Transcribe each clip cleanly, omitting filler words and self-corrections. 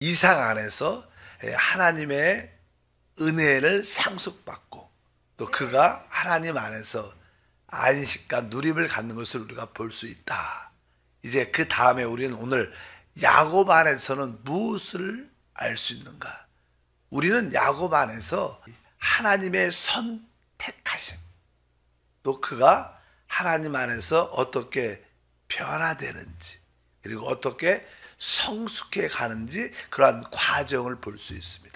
이상 안에서 하나님의 은혜를 상속받고 또 그가 하나님 안에서 안식과 누림을 갖는 것을 우리가 볼 수 있다. 이제 그 다음에 우리는 오늘 야곱 안에서는 무엇을 알 수 있는가? 우리는 야곱 안에서 하나님의 선택하심, 또 그가 하나님 안에서 어떻게 변화되는지, 그리고 어떻게 성숙해 가는지 그러한 과정을 볼 수 있습니다.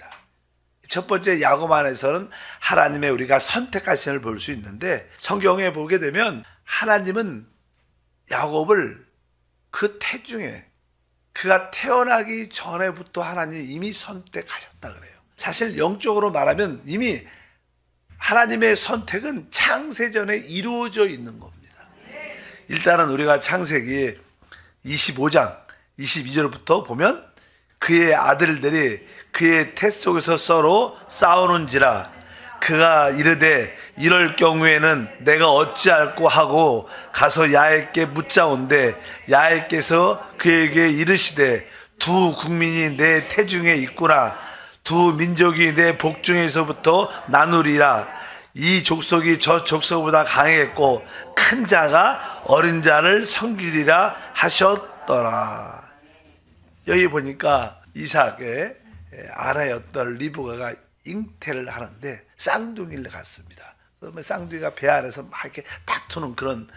첫 번째 야곱 안에서는 하나님의 우리가 선택하심을 볼 수 있는데, 성경에 보게 되면 하나님은 야곱을 그 태중에 그가 태어나기 전에부터 하나님이 이미 선택하셨다 그래요. 사실 영적으로 말하면 이미 하나님의 선택은 창세전에 이루어져 있는 겁니다. 일단은 우리가 창세기 25장 22절부터 보면 그의 아들들이 그의 태 속에서 서로 싸우는지라 그가 이르되 이럴 경우에는 내가 어찌할꼬 하고 가서 야훼께 묻자온대 야훼께서 그에게 이르시되 두 국민이 내 태중에 있구나 두 민족이 내 복중에서부터 나누리라 이 족속이 저 족속보다 강했고 큰 자가 어린 자를 섬기리라 하셨더라. 여기 보니까 이삭의 아내였던 리브가가 잉태를 하는데 쌍둥이를 갖습니다. 그러면 쌍둥이가 배 안에서 막 이렇게 다투는 그런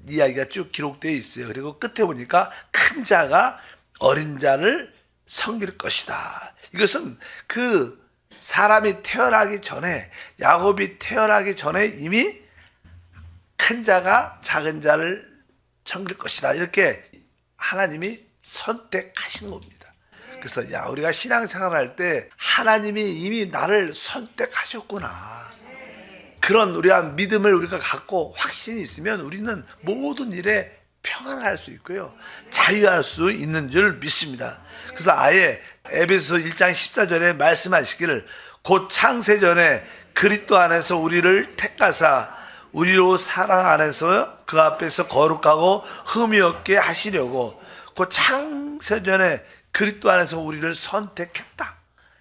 이야기가 쭉 기록되어 있어요. 그리고 끝에 보니까 큰 자가 어린 자를 섬길 것이다. 이것은 그 사람이 태어나기 전에, 야곱이 태어나기 전에 이미 큰 자가 작은 자를 섬길 것이다. 이렇게 하나님이 선택하신 겁니다. 그래서 우리가 신앙생활할 때 하나님이 이미 나를 선택하셨구나. 그런 우리가 믿음을 우리가 갖고 확신이 있으면 우리는 모든 일에 평안할 수 있고요. 자유할 수 있는 줄 믿습니다. 그래서 아예 에베소 1장 14절에 말씀하시기를 곧 창세전에 그리스도 안에서 우리를 택하사 우리로 사랑 안에서 그 앞에서 거룩하고 흠이 없게 하시려고 그 창세전에 그리스도 안에서 우리를 선택했다.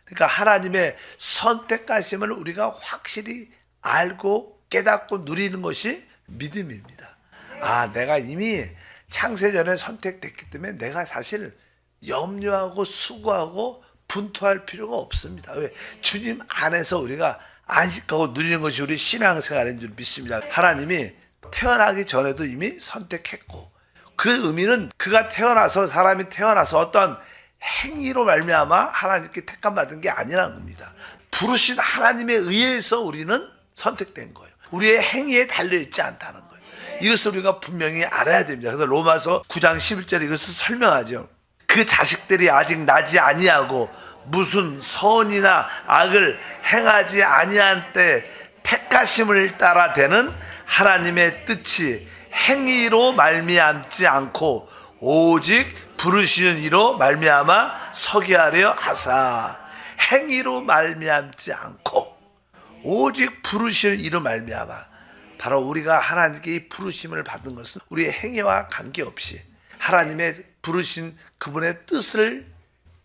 그러니까 하나님의 선택하심을 우리가 확실히 알고 깨닫고 누리는 것이 믿음입니다. 내가 이미 창세전에 선택됐기 때문에 내가 사실 염려하고 수고하고 분투할 필요가 없습니다. 왜? 주님 안에서 우리가 안식하고 누리는 것이 우리 신앙생활인 줄 믿습니다. 하나님이 태어나기 전에도 이미 선택했고 그 의미는 그가 태어나서 사람이 태어나서 어떤 행위로 말미암아 하나님께 택함받은 게 아니라는 겁니다. 부르신 하나님에 의해서 우리는 선택된 거예요. 우리의 행위에 달려있지 않다는 거예요. 이것을 우리가 분명히 알아야 됩니다. 그래서 로마서 9장 11절에 이것을 설명하죠. 그 자식들이 아직 나지 아니하고 무슨 선이나 악을 행하지 아니한 때 택하심을 따라 되는 하나님의 뜻이 행위로 말미암지 않고 오직 부르시는 이로 말미암아 서게 하려 하사. 행위로 말미암지 않고 오직 부르시는 이로 말미암아. 바로 우리가 하나님께 이 부르심을 받은 것은 우리의 행위와 관계없이 하나님의 부르신 그분의 뜻을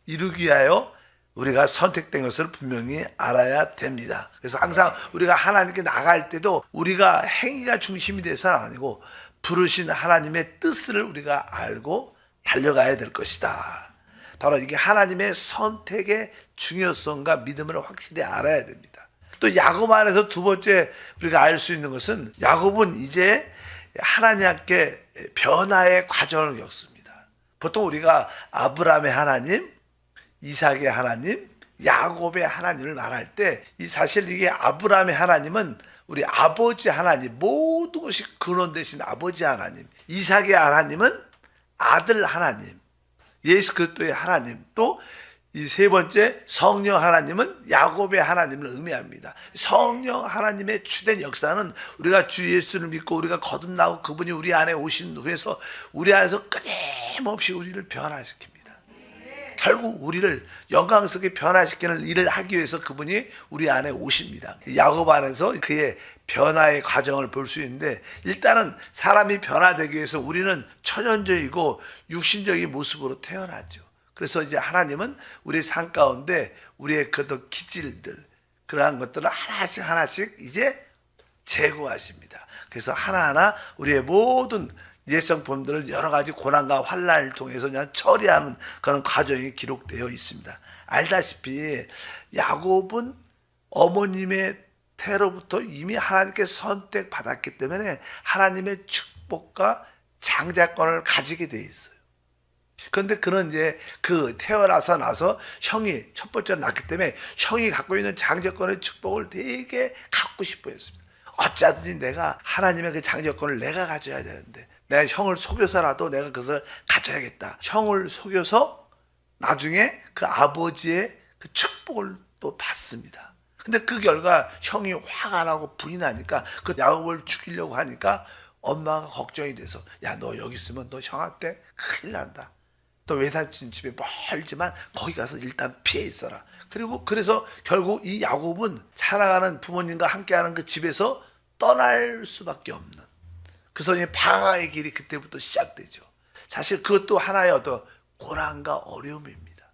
이루기 위하여 우리가 선택된 것을 분명히 알아야 됩니다. 그래서 항상 우리가 하나님께 나갈 때도 우리가 행위가 중심이 돼서는 아니고 부르신 하나님의 뜻을 우리가 알고 달려가야 될 것이다. 바로 이게 하나님의 선택의 중요성과 믿음을 확실히 알아야 됩니다. 또 야곱 안에서 두 번째 우리가 알 수 있는 것은 야곱은 이제 하나님께 변화의 과정을 겪습니다. 보통 우리가 아브라함의 하나님, 이삭의 하나님, 야곱의 하나님을 말할 때 사실 이게 아브라함의 하나님은 우리 아버지 하나님, 모든 것이 근원 되신 아버지 하나님, 이삭의 하나님은 아들 하나님, 예수 그리스도의 하나님, 또 이 세 번째 성령 하나님은 야곱의 하나님을 의미합니다. 성령 하나님의 주된 역사는 우리가 주 예수를 믿고 우리가 거듭나고 그분이 우리 안에 오신 후에서 우리 안에서 끊임없이 우리를 변화시킵니다. 결국 우리를 영광스럽게 변화시키는 일을 하기 위해서 그분이 우리 안에 오십니다. 야곱 안에서 그의 변화의 과정을 볼 수 있는데, 일단은 사람이 변화되기 위해서 우리는 천연적이고 육신적인 모습으로 태어났죠. 그래서 이제 하나님은 우리의 삶 가운데 우리의 그 기질들, 그러한 것들을 하나씩 하나씩 이제 제거하십니다. 그래서 하나하나 우리의 모든 예성품들을 여러 가지 고난과 환난을 통해서 그냥 처리하는 그런 과정이 기록되어 있습니다. 알다시피 야곱은 어머님의 태로부터 이미 하나님께 선택받았기 때문에 하나님의 축복과 장자권을 가지게 돼 있어요. 그런데 그는 이제 그 태어나서 나서 형이 첫 번째로 낳기 때문에 형이 갖고 있는 장자권의 축복을 되게 갖고 싶어 했습니다. 어쩌든지 내가 하나님의 그 장자권을 내가 가져야 되는데 내가 형을 속여서라도 내가 그것을 가져야겠다. 형을 속여서 나중에 그 아버지의 그 축복을 또 받습니다. 근데 그 결과 형이 화가 나고 불이 나니까 그 야곱을 죽이려고 하니까 엄마가 걱정이 돼서 야, 너 여기 있으면 너 형한테 큰일 난다. 또 외삼촌 집에 멀지만 거기 가서 일단 피해 있어라. 그리고 그래서 결국 이 야곱은 살아가는 부모님과 함께하는 그 집에서 떠날 수밖에 없는, 그래서 이 방황의 길이 그때부터 시작되죠. 사실 그것도 하나의 어떤 고난과 어려움입니다.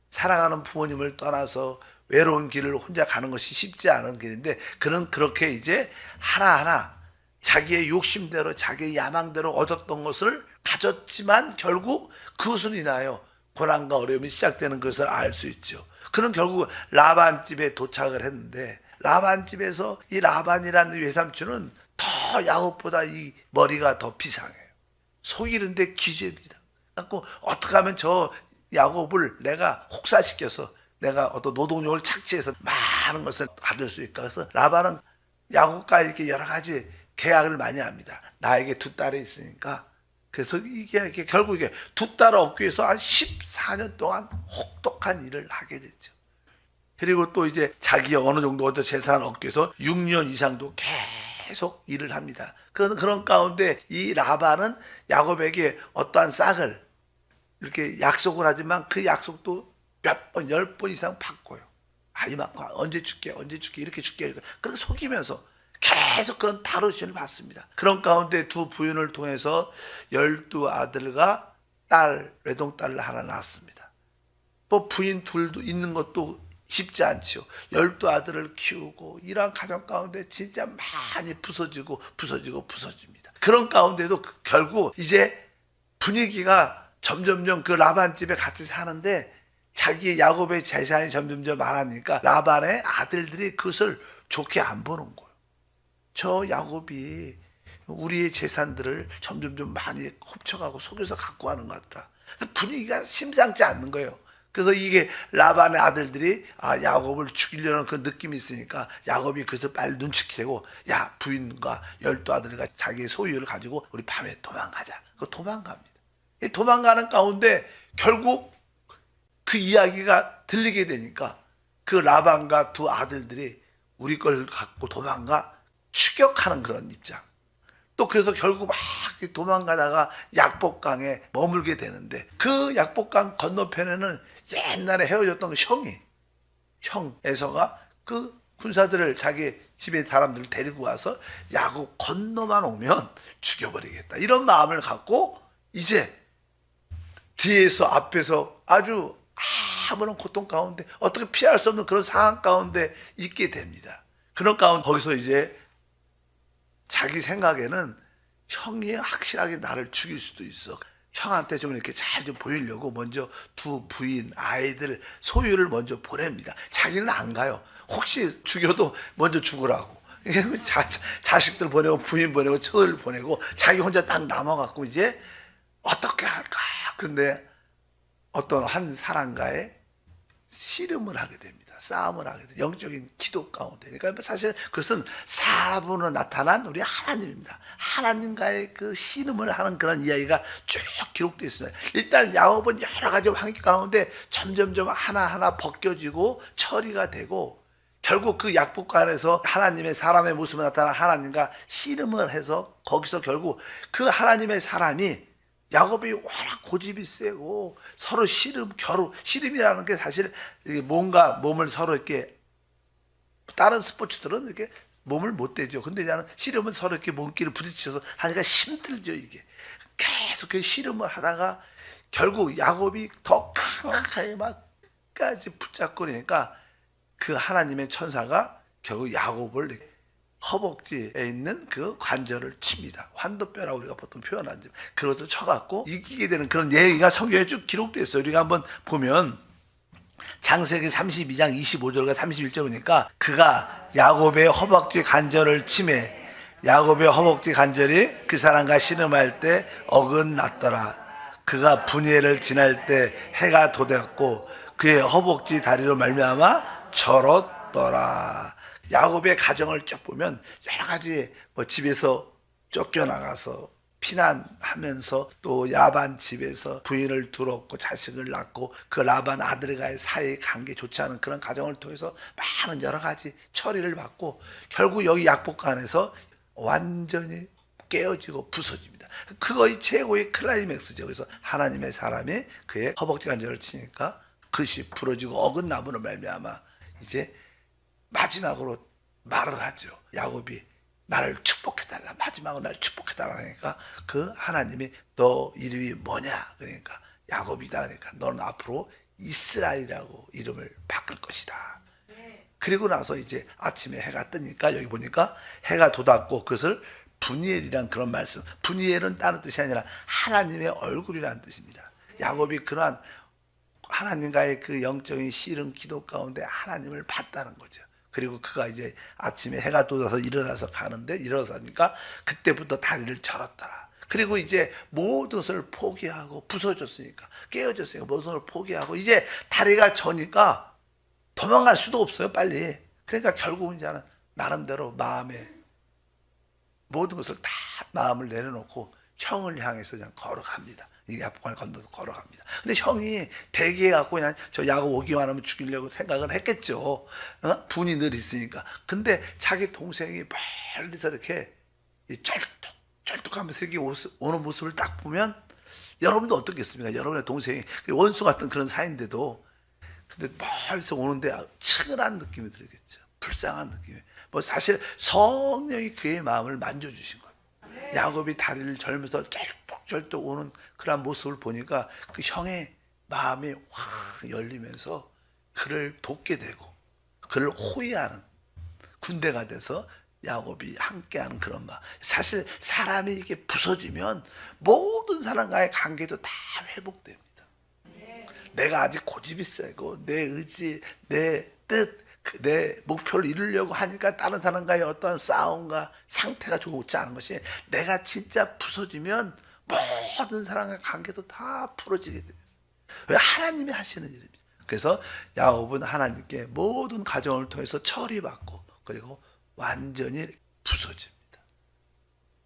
사랑하는 부모님을 떠나서 외로운 길을 혼자 가는 것이 쉽지 않은 길인데 그는 그렇게 이제 하나하나 자기의 욕심대로 자기의 야망대로 얻었던 것을 가졌지만 결국 그것으로 인하여 고난과 어려움이 시작되는 것을 알 수 있죠. 그는 결국 라반 집에 도착을 했는데 라반 집에서 이 라반이라는 외삼촌은 더 야곱보다 이 머리가 더 비상해요. 속이는데 기죄입니다. 그래서 어떻게 하면 저 야곱을 내가 혹사시켜서 내가 어떤 노동력을 착취해서 많은 것을 받을 수 있을까. 그래서 라반은 야곱과 이렇게 여러 가지 계약을 많이 합니다. 나에게 두 딸이 있으니까. 그래서 이게 결국 이게 두 딸을 얻기 위해서 한 14년 동안 혹독한 일을 하게 됐죠. 그리고 또 이제 자기 어느 정도 재산을 얻기 위해서 6년 이상도 계속 일을 합니다. 그런 가운데 이 라반은 야곱에게 어떠한 싹을 이렇게 약속을 하지만 그 약속도 몇 번, 10번 이상 바꿔요. 이만큼 언제 줄게 이렇게 줄게. 그렇게 속이면서 계속 그런 다루심을 받습니다. 그런 가운데 두 부인을 통해서 12아들과 딸, 외동딸을 하나 낳았습니다. 뭐 부인 둘도 있는 것도 쉽지 않죠. 12아들을 키우고 이러한 가정 가운데 진짜 많이 부서집니다. 그런 가운데도 결국 이제 분위기가 점점점 그 라반 집에 같이 사는데 자기 야곱의 재산이 점점점 많아지니까 라반의 아들들이 그것을 좋게 안 보는 거예요. 저 야곱이 우리의 재산들을 점점점 많이 훔쳐가고 속여서 갖고 가는 것 같다. 분위기가 심상치 않는 거예요. 그래서 이게 라반의 아들들이 야곱을 죽이려는 그 느낌이 있으니까 야곱이 그래서 빨리 눈치채고 야, 부인과 12아들과 자기의 소유를 가지고 우리 밤에 도망가자. 그 도망갑니다. 도망가는 가운데 결국 그 이야기가 들리게 되니까 그 라반과 두 아들들이 우리 걸 갖고 도망가 추격하는 그런 입장. 또 그래서 결국 막 도망가다가 약복강에 머물게 되는데 그 약복강 건너편에는 옛날에 헤어졌던 그 형 에서가 그 군사들을 자기 집에 사람들을 데리고 와서 야곱 건너만 오면 죽여버리겠다. 이런 마음을 갖고 이제 뒤에서 앞에서 아주 아무런 고통 가운데 어떻게 피할 수 없는 그런 상황 가운데 있게 됩니다. 그런 가운데 거기서 이제 자기 생각에는 형이 확실하게 나를 죽일 수도 있어. 형한테 좀 이렇게 잘 좀 보이려고 먼저 두 부인, 아이들, 소유를 먼저 보냅니다. 자기는 안 가요. 혹시 죽여도 먼저 죽으라고. 자식들 보내고 부인 보내고 처를 보내고 자기 혼자 딱 남아갖고 이제 어떻게 할까. 근데 어떤 한 사람과의 씨름을 하게 됩니다. 싸움을 하게 됩니다. 영적인 기도 가운데. 그러니까 사실 그것은 사람으로 나타난 우리 하나님입니다. 하나님과의 그 씨름을 하는 그런 이야기가 쭉 기록되어 있습니다. 일단 야곱은 여러 가지 환경 가운데 점점점 하나하나 벗겨지고 처리가 되고 결국 그 약복관에서 하나님의 사람의 모습을 나타난 하나님과 씨름을 해서 거기서 결국 그 하나님의 사람이 야곱이 워낙 고집이 세고 서로 씨름이라는 게 사실 뭔가 몸을 서로 이렇게 다른 스포츠들은 이렇게 몸을 못 대죠. 근데 나는 씨름은 서로 이렇게 몸끼리 부딪혀서 하니까 힘들죠. 이게 계속 그 씨름을 하다가 결국 야곱이 더 강하게 막까지 붙잡고 그러니까 그 하나님의 천사가 결국 야곱을 허벅지에 있는 그 관절을 칩니다. 환도뼈라고 우리가 보통 표현하죠. 그것도 쳐갖고 이기게 되는 그런 얘기가 성경에 쭉 기록되어 있어요. 우리가 한번 보면 창세기 32장 25절과 31절 보니까 그가 야곱의 허벅지 관절을 치매 야곱의 허벅지 관절이 그 사람과 씨름할 때 어긋났더라. 그가 분이엘을 지날 때 해가 돋았고 그의 허벅지 다리로 말미암아 절었더라. 야곱의 가정을 쭉 보면 여러 가지 집에서 쫓겨나가서 피난하면서 또 야반 집에서 부인을 두었고 자식을 낳고 그 라반 아들과의 사이 관계 좋지 않은 그런 가정을 통해서 많은 여러 가지 처리를 받고 결국 여기 약복간에서 완전히 깨어지고 부서집니다. 그거의 최고의 클라이맥스죠. 그래서 하나님의 사람이 그의 허벅지 관절을 치니까 그것이 부러지고 어긋남으로 말미암아 이제 마지막으로 말을 하죠. 야곱이 나를 축복해달라. 마지막으로 나를 축복해달라 하니까 그 하나님이 너 이름이 뭐냐? 그러니까 야곱이다. 그러니까 너는 앞으로 이스라엘이라고 이름을 바꿀 것이다. 그리고 나서 이제 아침에 해가 뜨니까 여기 보니까 해가 돋았고 그것을 분이엘이란 그런 말씀. 분이엘은 다른 뜻이 아니라 하나님의 얼굴이라는 뜻입니다. 야곱이 그러한 하나님과의 그 영적인 씨름 기도 가운데 하나님을 봤다는 거죠. 그리고 그가 이제 아침에 해가 돋아서 일어나서 가는데 일어나니까 그때부터 다리를 절었더라. 그리고 이제 모든 것을 포기하고 부서졌으니까 깨어졌으니까 모든 것을 포기하고 이제 다리가 저니까 도망갈 수도 없어요. 빨리. 그러니까 결국은 이제 나름대로 마음에 모든 것을 다 마음을 내려놓고 형을 향해서 그냥 걸어갑니다. 이 약복강을 건너서 걸어갑니다. 근데 형이 대기해갖고 그냥 저 야곱 오기만 하면 죽이려고 생각을 했겠죠. 분이 늘 있으니까. 근데 자기 동생이 멀리서 이렇게 쩔뚝하면서 이렇게 오는 모습을 딱 보면 여러분도 어떻겠습니까? 여러분의 동생이 원수 같은 그런 사이인데도 근데 멀리서 오는데 측은한 느낌이 들겠죠. 불쌍한 느낌이. 뭐 사실 성령이 그의 마음을 만져주신 거예요. 야곱이 다리를 절면서 쩔뚝쩔뚝 오는 그런 모습을 보니까 그 형의 마음이 확 열리면서 그를 돕게 되고 그를 호위하는 군대가 돼서 야곱이 함께하는 그런 마음. 사실 사람이 이게 부서지면 모든 사람과의 관계도 다 회복됩니다. 내가 아직 고집이 세고 내 의지, 내 뜻, 내 목표를 이루려고 하니까 다른 사람과의 어떤 싸움과 상태가 좋지 않은 것이 내가 진짜 부서지면 모든 사람과 관계도 다 풀어지게 됩니다. 왜? 하나님이 하시는 일입니다. 그래서 야곱은 하나님께 모든 가정을 통해서 처리받고 그리고 완전히 부서집니다.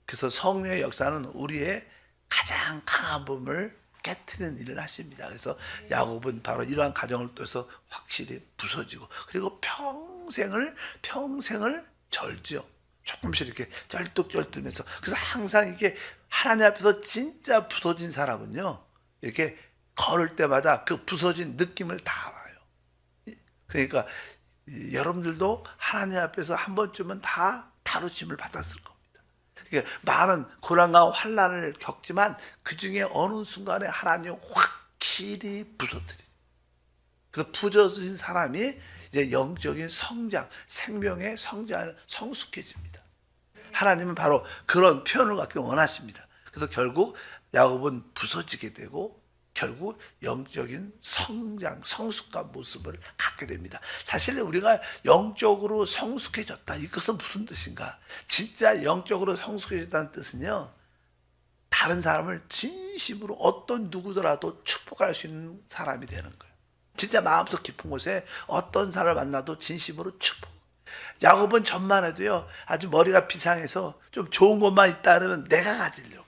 그래서 성령의 역사는 우리의 가장 강한 부분을 깨트리는 일을 하십니다. 그래서 야곱은 바로 이러한 가정을 통해서 확실히 부서지고 그리고 평생을 절죠. 조금씩 이렇게 쩔뚝쩔뚝면서 그래서 항상 이게 하나님 앞에서 진짜 부서진 사람은요 이렇게 걸을 때마다 그 부서진 느낌을 다 알아요. 그러니까 여러분들도 하나님 앞에서 한 번쯤은 다 다루심을 받았을 겁니다. 많은 고난과 환난을 겪지만 그 중에 어느 순간에 하나님이 확실히 부서뜨리죠. 그래서 부서진 사람이 이제 영적인 성장, 생명의 성장을 성숙해집니다. 하나님은 바로 그런 표현을 갖기 원하십니다. 그래서 결국 야곱은 부서지게 되고 결국 영적인 성장, 성숙한 모습을 갖게 됩니다. 사실 우리가 영적으로 성숙해졌다. 이것은 무슨 뜻인가? 진짜 영적으로 성숙해졌다는 뜻은요. 다른 사람을 진심으로 어떤 누구더라도 축복할 수 있는 사람이 되는 거예요. 진짜 마음속 깊은 곳에 어떤 사람을 만나도 진심으로 축복. 야곱은 전만 해도요. 아주 머리가 비상해서 좀 좋은 것만 있다 그러면 내가 가지려고.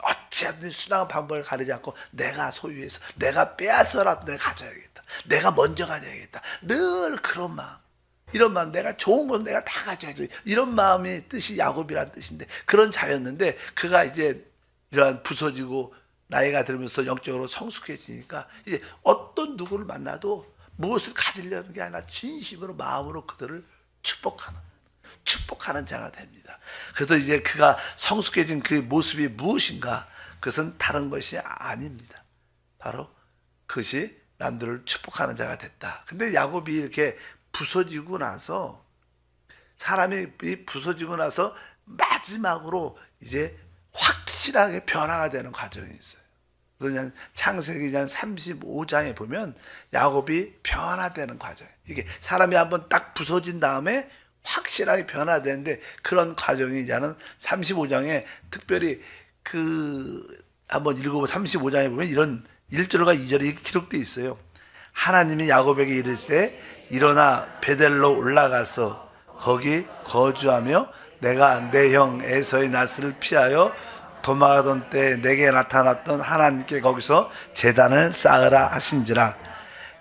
어찌하든 수단과 방법을 가리지 않고 내가 소유해서 내가 빼앗아서라도 내가 가져야겠다. 내가 먼저 가져야겠다. 늘 그런 마음. 이런 마음. 내가 좋은 건 내가 다 가져야지. 이런 마음의 뜻이 야곱이라는 뜻인데 그런 자였는데 그가 이제 이러한 부서지고 나이가 들면서 영적으로 성숙해지니까 이제 어떤 누구를 만나도 무엇을 가지려는 게 아니라 진심으로 마음으로 그들을 축복하는 자가 됩니다. 그래서 이제 그가 성숙해진 그 모습이 무엇인가? 그것은 다른 것이 아닙니다. 바로 그것이 남들을 축복하는 자가 됐다. 근데 야곱이 이렇게 부서지고 나서, 사람이 부서지고 나서 마지막으로 이제 확실하게 변화가 되는 과정이 있어요. 그냥 창세기 35장에 보면 야곱이 변화되는 과정. 이게 사람이 한번 딱 부서진 다음에 확실하게 변화되는데, 그런 과정이 이제는 35장에 특별히 한번 읽어보 35장에 보면 이런 1절과 2절이 기록되어 있어요. 하나님이 야곱에게 이르시되 일어나 베델로 올라가서 거기 거주하며 내가 내 형 에서의 낯을 피하여 도망하던 때 내게 나타났던 하나님께 거기서 제단을 쌓으라 하신지라.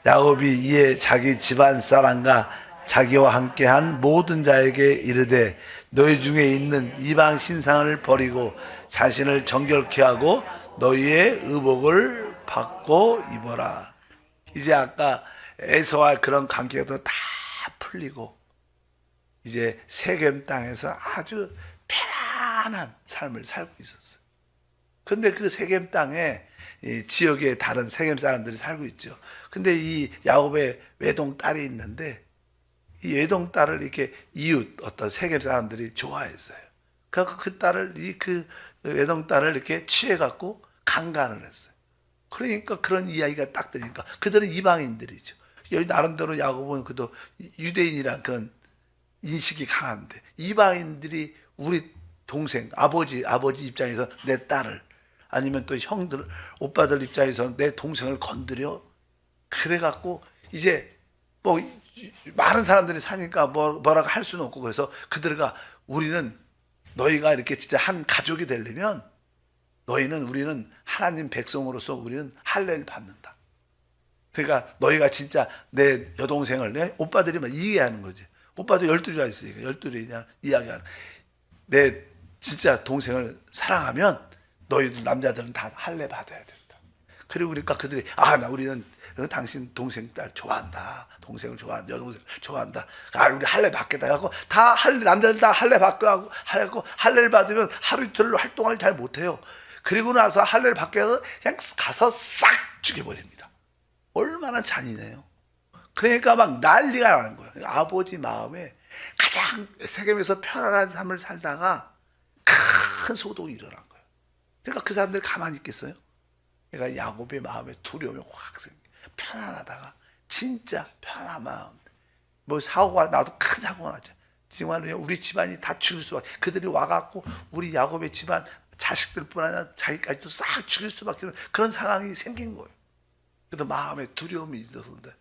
야곱이 이에 자기 집안 사람과 자기와 함께한 모든 자에게 이르되 너희 중에 있는 이방 신상을 버리고 자신을 정결케 하고 너희의 의복을 받고 입어라. 이제 아까 에서와 그런 관계도 다 풀리고 이제 세겜 땅에서 아주 편안한 삶을 살고 있었어요. 근데 그 세겜 땅에 이 지역에 다른 세겜 사람들이 살고 있죠. 근데 이 야곱의 외동 딸이 있는데, 이 외동 딸을 이렇게 이웃 어떤 세겜 사람들이 좋아했어요. 그래서 그 딸을 그 외동 딸을 이렇게 취해 갖고 강간을 했어요. 그러니까 그런 이야기가 딱 들으니까 그들은 이방인들이죠. 여기 나름대로 야곱은 그래도 유대인이란 그런 인식이 강한데, 이방인들이 우리 동생, 아버지 입장에서 내 딸을, 아니면 또 형들, 오빠들 입장에서 내 동생을 건드려? 그래갖고 이제 뭐 많은 사람들이 사니까 뭐라고 할 수는 없고, 그래서 그들과 우리는 너희가 이렇게 진짜 한 가족이 되려면 우리는 하나님 백성으로서 우리는 할례를 받는다. 그러니까 너희가 진짜 내 여동생을, 내 오빠들이 막 이해하는 거지. 오빠도 12이라 있으니까 12이 그냥 이야기하는, 내 진짜 동생을 사랑하면 너희들 남자들은 다 할례 받아야 된다. 그리고 그러니까 그들이 우리는 당신 동생 딸 좋아한다. 동생을 좋아한다. 여동생을 좋아한다. 우리 할례 받겠다 하고 다 남자들 다 할례 받고 하고 할례를 받으면 하루 이틀로 활동을 잘 못해요. 그리고 나서 할례를 받게 해서 그냥 가서 싹 죽여버립니다. 얼마나 잔인해요. 그러니까 막 난리가 나는 거예요. 아버지 마음에 가장 세겜에서 편안한 삶을 살다가 큰 소동이 일어난 거예요. 그러니까 그 사람들이 가만히 있겠어요? 그러니까 야곱의 마음에 두려움이 확 생겨. 편안하다가 진짜 편안한 마음. 뭐 사고가 나도 큰 사고가 났죠. 정말 우리 집안이 다 죽일 수밖에. 그들이 와갖고 우리 야곱의 집안 자식들뿐 아니라 자기까지도 싹 죽일 수밖에 없는 그런 상황이 생긴 거예요. 그래서 마음에 두려움이 있었는데,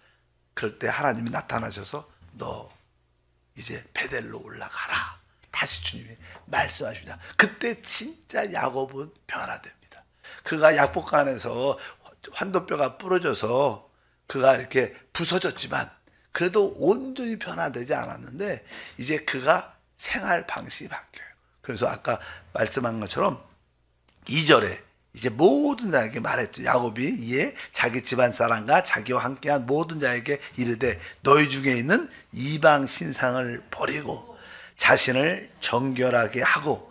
그럴 때 하나님이 나타나셔서 너 이제 베델로 올라가라. 다시 주님이 말씀하십니다. 그때 진짜 야곱은 변화됩니다. 그가 약복간에서 환도뼈가 부러져서 그가 이렇게 부서졌지만 그래도 온전히 변화되지 않았는데, 이제 그가 생활 방식이 바뀌어요. 그래서 아까 말씀한 것처럼 2절에 이제 모든 자에게 말했죠. 야곱이 이에 자기 집안 사람과 자기와 함께한 모든 자에게 이르되 너희 중에 있는 이방 신상을 버리고 자신을 정결하게 하고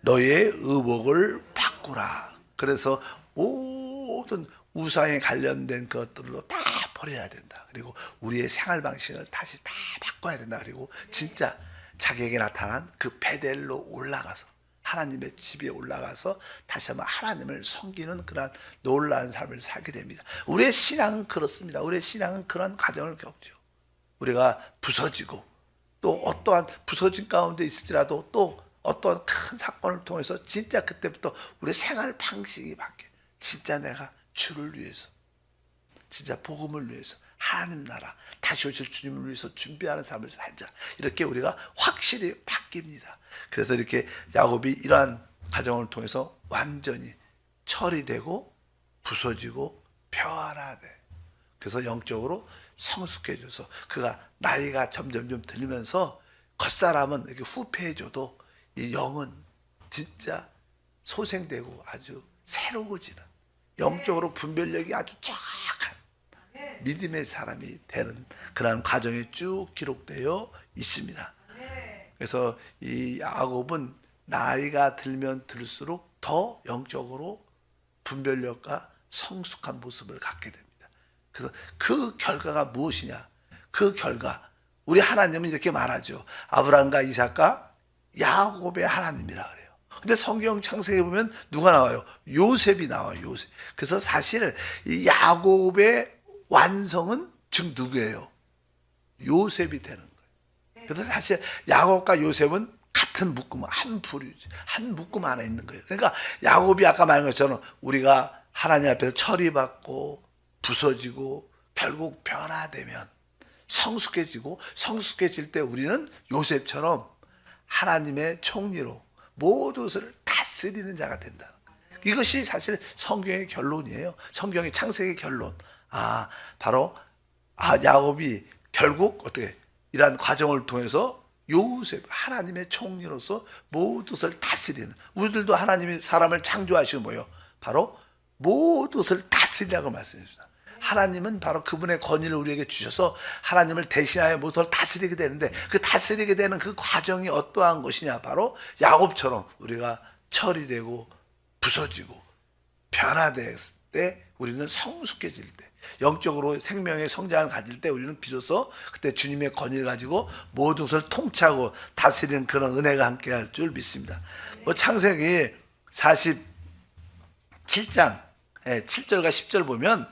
너희의 의복을 바꾸라. 그래서 모든 우상에 관련된 것들로 다 버려야 된다. 그리고 우리의 생활 방식을 다시 다 바꿔야 된다. 그리고 진짜 자기에게 나타난 그 베델로 올라가서 하나님의 집에 올라가서 다시 한번 하나님을 섬기는 그런 놀라운 삶을 살게 됩니다. 우리의 신앙은 그렇습니다. 우리의 신앙은 그런 과정을 겪죠. 우리가 부서지고 또 어떠한 부서진 가운데 있을지라도 또 어떠한 큰 사건을 통해서 진짜 그때부터 우리의 생활 방식이 바뀌어요. 진짜 내가 주를 위해서, 진짜 복음을 위해서, 하나님 나라 다시 오실 주님을 위해서 준비하는 삶을 살자. 이렇게 우리가 확실히 바뀝니다. 그래서 이렇게 야곱이 이러한 과정을 통해서 완전히 처리되고 부서지고 변화돼. 그래서 영적으로 성숙해져서 그가 나이가 점점점 들면서 겉사람은 이렇게 후패해져도 이 영은 진짜 소생되고 아주 새로워지는, 영적으로 분별력이 아주 정확한 믿음의 사람이 되는 그런 과정이 쭉 기록되어 있습니다. 그래서 이 야곱은 나이가 들면 들수록 더 영적으로 분별력과 성숙한 모습을 갖게 됩니다. 그래서 그 결과가 무엇이냐? 그 결과, 우리 하나님은 이렇게 말하죠. 아브라함과 이삭과 야곱의 하나님이라 그래요. 근데 성경 창세기에 보면 누가 나와요? 요셉이 나와요. 요셉. 그래서 사실 이 야곱의 완성은 즉 누구예요? 요셉이 되는 거예요. 그래서 사실 야곱과 요셉은 같은 묶음, 한 부류지, 한 묶음 안에 있는 거예요. 그러니까 야곱이 아까 말한 것처럼 우리가 하나님 앞에서 처리받고 부서지고 결국 변화되면 성숙해지고, 성숙해질 때 우리는 요셉처럼 하나님의 총리로 모든 것을 다스리는 자가 된다. 이것이 사실 성경의 결론이에요. 성경의 창세기의 결론. 바로 야곱이 결국 어떻게 이러한 과정을 통해서 요셉, 하나님의 총리로서 모든 것을 다스리는, 우리들도 하나님이 사람을 창조하시고 뭐예요? 바로 모든 것을 다스리라고 말씀해줍니다. 하나님은 바로 그분의 권위를 우리에게 주셔서 하나님을 대신하여 모든 걸 다스리게 되는데, 그 다스리게 되는 그 과정이 어떠한 것이냐? 바로 야곱처럼 우리가 처리되고 부서지고 변화됐을 때, 우리는 성숙해질 때, 영적으로 생명의 성장을 가질 때 우리는 비로소 그때 주님의 권위를 가지고 모든 것을 통치하고 다스리는 그런 은혜가 함께할 줄 믿습니다. 창세기 47장 7절과 10절 보면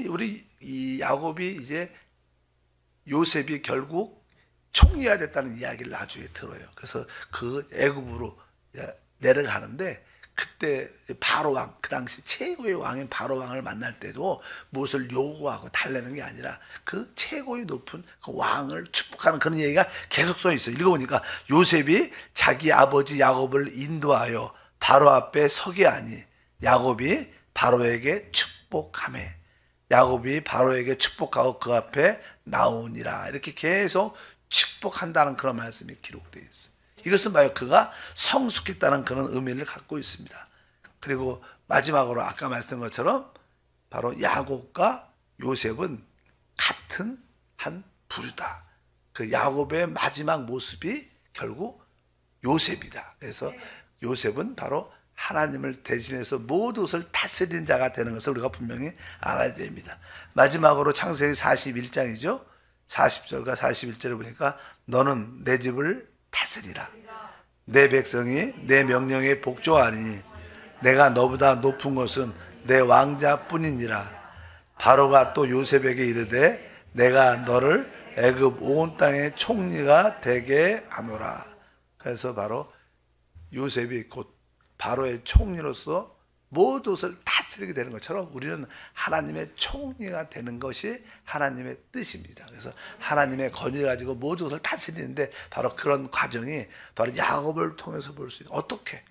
우리 이 야곱이 이제 요셉이 결국 총리가 됐다는 이야기를 나중에 들어요. 그래서 그 애굽으로 내려가는데, 그때 바로 왕, 그 당시 최고의 왕인 바로 왕을 만날 때도 무엇을 요구하고 달래는 게 아니라 그 최고의 높은 그 왕을 축복하는 그런 얘기가 계속 써 있어요. 읽어보니까 요셉이 자기 아버지 야곱을 인도하여 바로 앞에 서게 하니 야곱이 바로에게 축복하매 야곱이 바로에게 축복하고 그 앞에 나오니라. 이렇게 계속 축복한다는 그런 말씀이 기록되어 있어요. 이것은 바로 그가 성숙했다는 그런 의미를 갖고 있습니다. 그리고 마지막으로 아까 말씀드린 것처럼 바로 야곱과 요셉은 같은 한 부류다. 그 야곱의 마지막 모습이 결국 요셉이다. 그래서 요셉은 바로 하나님을 대신해서 모든 것을 다스리는 자가 되는 것을 우리가 분명히 알아야 됩니다. 마지막으로 창세기 41장이죠. 40절과 41절에 보니까 너는 내 집을 다스리라. 내 백성이 내 명령에 복종하니 내가 너보다 높은 것은 내 왕자뿐이니라. 바로가 또 요셉에게 이르되 내가 너를 애굽 온 땅의 총리가 되게 하노라. 그래서 바로 요셉이 곧 바로의 총리로서 모든 것을 다스리게 되는 것처럼 우리는 하나님의 총리가 되는 것이 하나님의 뜻입니다. 그래서 하나님의 권위를 가지고 모든 것을 다스리는데 바로 그런 과정이 바로 야곱을 통해서 볼 수 있는, 어떻게?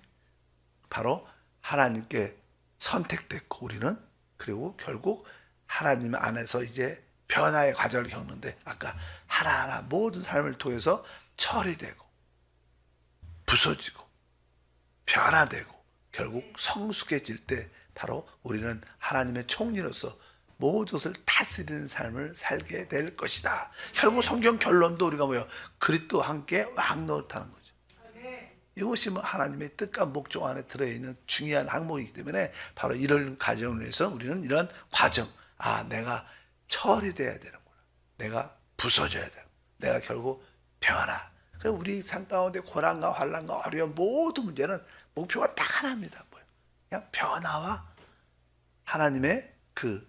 바로 하나님께 선택됐고 우리는, 그리고 결국 하나님 안에서 이제 변화의 과정을 겪는데, 아까 하나하나 모든 삶을 통해서 처리되고 부서지고 변화되고 결국 성숙해질 때 바로 우리는 하나님의 총리로서 모든 것을 다스리는 삶을 살게 될 것이다. 결국 성경 결론도 우리가 뭐예요? 그리스도와 함께 왕노릇하는 거죠. 이것이 하나님의 뜻과 목적 안에 들어있는 중요한 항목이기 때문에 바로 이런 과정을 위해서 우리는 이런 과정, 내가 처리돼야 되는구나, 내가 부서져야 되는, 내가 결국 변화. 그래서 우리 삶 가운데 고난과 환난과 어려운 모든 문제는 목표가 딱 하나입니다. 그냥 변화와 하나님의 그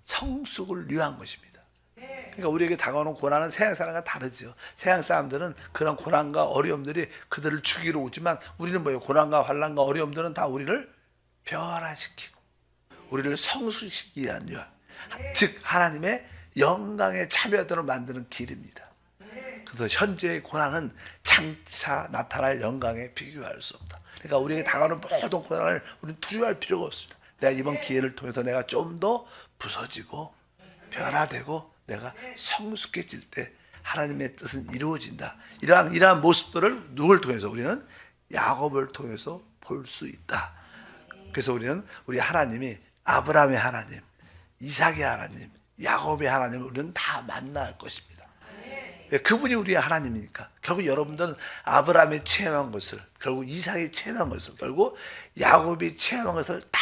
성숙을 위한 것입니다. 그러니까 우리에게 다가오는 고난은 세상 사람과 다르죠. 세상 사람들은 그런 고난과 어려움들이 그들을 죽이러 오지만 우리는 뭐예요? 고난과 환난과 어려움들은 다 우리를 변화시키고 우리를 성숙시키기 위한, 즉 하나님의 영광의 참여자로 만드는 길입니다. 그래서 현재의 고난은 장차 나타날 영광에 비교할 수 없다. 그러니까 우리에게 다가오는 모든 고난을 우리는 두려워할 필요가 없습니다. 내가 이번 기회를 통해서 내가 좀 더 부서지고 변화되고 내가 성숙해질 때 하나님의 뜻은 이루어진다. 이러한 모습들을 누굴 통해서? 우리는 야곱을 통해서 볼 수 있다. 그래서 우리는 우리 하나님이 아브라함의 하나님, 이삭의 하나님, 야곱의 하나님을 우리는 다 만날 것입니다. 그분이 우리의 하나님이니까. 결국 여러분들은 아브라함이 체험한 것을, 결국 이삭이 체험한 것을, 결국 야곱이 체험한 것을 다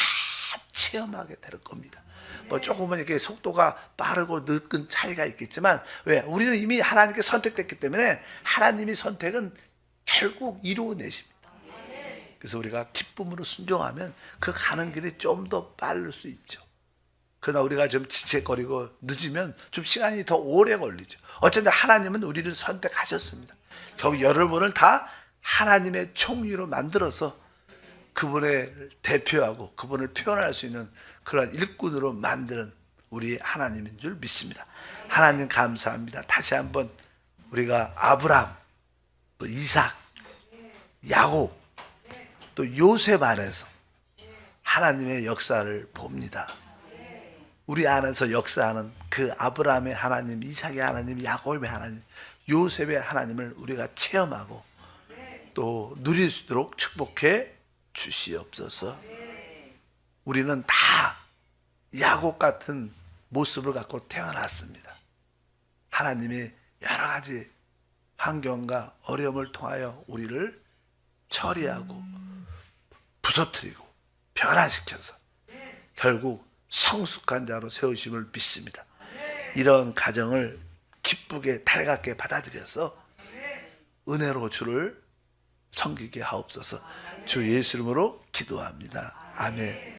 체험하게 될 겁니다. 뭐 조금은 이렇게 속도가 빠르고 늦은 차이가 있겠지만, 왜? 우리는 이미 하나님께 선택됐기 때문에 하나님이 선택은 결국 이루어내십니다. 그래서 우리가 기쁨으로 순종하면 그 가는 길이 좀 더 빠를 수 있죠. 그러나 우리가 좀 지체거리고 늦으면 좀 시간이 더 오래 걸리죠. 어쨌든 하나님은 우리를 선택하셨습니다. 결국 여러분을 다 하나님의 총리로 만들어서 그분을 대표하고 그분을 표현할 수 있는 그런 일꾼으로 만드는 우리 하나님인 줄 믿습니다. 하나님 감사합니다. 다시 한번 우리가 아브람, 또 이삭, 야곱, 또 요셉 안에서 하나님의 역사를 봅니다. 우리 안에서 역사하는 그 아브라함의 하나님, 이삭의 하나님, 야곱의 하나님, 요셉의 하나님을 우리가 체험하고 또 누릴 수 있도록 축복해 주시옵소서. 우리는 다 야곱 같은 모습을 갖고 태어났습니다. 하나님이 여러 가지 환경과 어려움을 통하여 우리를 처리하고 부서뜨리고 변화시켜서 결국 성숙한 자로 세우심을 믿습니다. 이런 가정을 기쁘게 달갑게 받아들여서 은혜로 주를 섬기게 하옵소서. 주 예수 이름으로 기도합니다. 아멘.